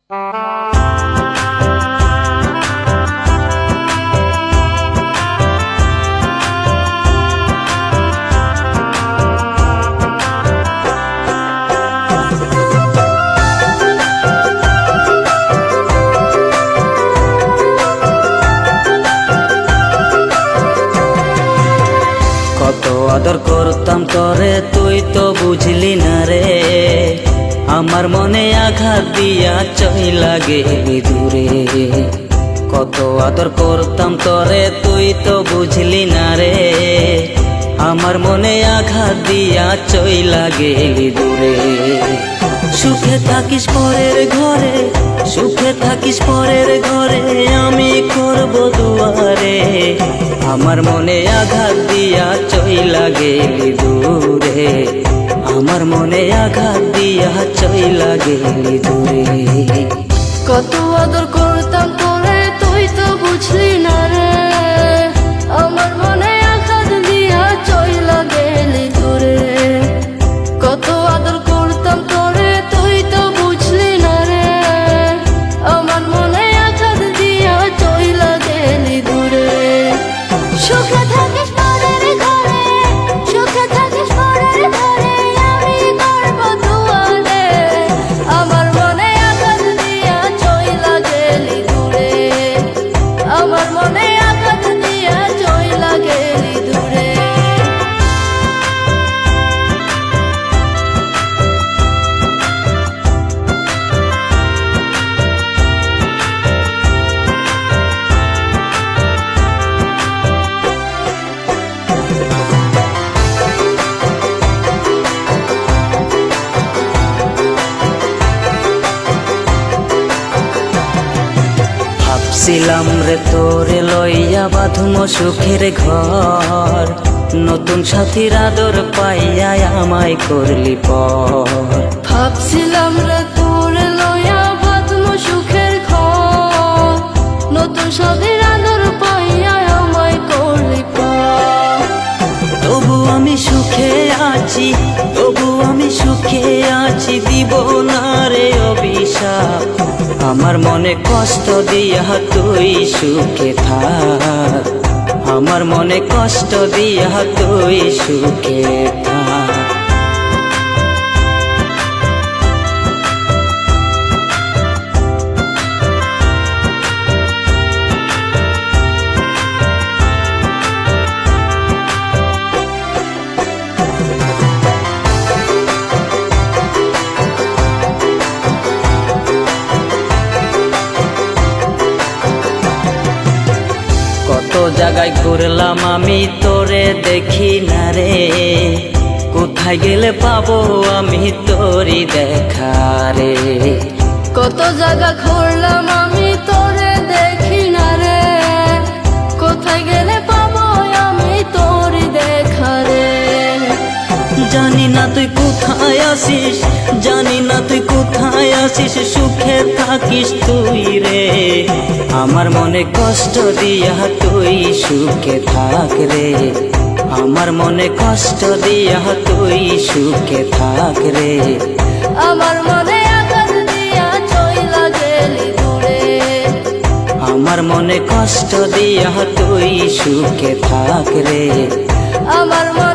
কত আদর করতাম তরে তুই তো বুঝলি না রে, আমার মনে আঘাত দিয়া চইলা গেলি দূরে। কত আদর করতাম তরে তুই তো বুঝলি না রে, আমার মনে আঘাত দিয়া চইলা গেলি দূরে। সুখে থাকিস পরের ঘরে, সুখে থাকিস পরের ঘরে, আমি করব দুয়ারে, আমার মনে আঘাত দিয়া চইলা গেলি দূরে, আমার মনে আঘাত দিয়া চইলা গেলি দূরে। কত আদর করতাম তোরে তুই তো বুঝলি না রে, আমার মনে আঘাত দিয়া চইলা গেলি দূরে। কত আদর করতাম তোরে তুই তো বুঝলি না রে, আমার মনে আঘাত দিয়া চইলা গেলি দূরে। সুখে থাকিস পরের ঘরে, সুখে থাকিস পরের ঘরে, আমি করব দুয়ারে, আমার মনে আঘাত দিয়া চইলা গেলি দূরে, আমার মনে আঘাত দিয়া চইলা গেলি দূরে। ভাবছিলাম রে তোরে লইয়া বাঁধুম সুখের ঘর, নতুন সাথীর আদর পাইয়া আমায় করলি পর। ভাবছিলাম রে তোরে লইয়া বাঁধব সুখের ঘর, নতুন সাথীর আদর পাইয়া আমায় করলি পর। তবু আমি সুখে আছি, তবু আমি সুখে আছি, দিব না রে অভিশাপ, আমার মনে কষ্ট দিয়া তুই সুখে থাক, আমার মনে কষ্ট দিয়া তুই সুখে থাক। কত জায়গায় ঘুরলাম আমি তোরে দেখি না রে, কোথায় গেলে পাবো আমি তোরি দেখা রে। কত জায়গা ঘুরলাম আমি তোরে দেখি না রে, কোথায় গেলে পাবো আমি তোরি দেখা রে। জানি না তুই কোথায় আসিস, জানি না তুই কোথায় আসিস, সুখে থাকিস তুই রে, আমার মনে কষ্ট দিয়া তুই সুখে থাক রে, আমার মনে কষ্ট দিয়া তুই সুখে থাক রে, আমার মনে আঘাত দিয়া চইলা গেলি দূরে, আমার মনে কষ্ট দিয়া তুই সুখে থাক রে, আমার মনে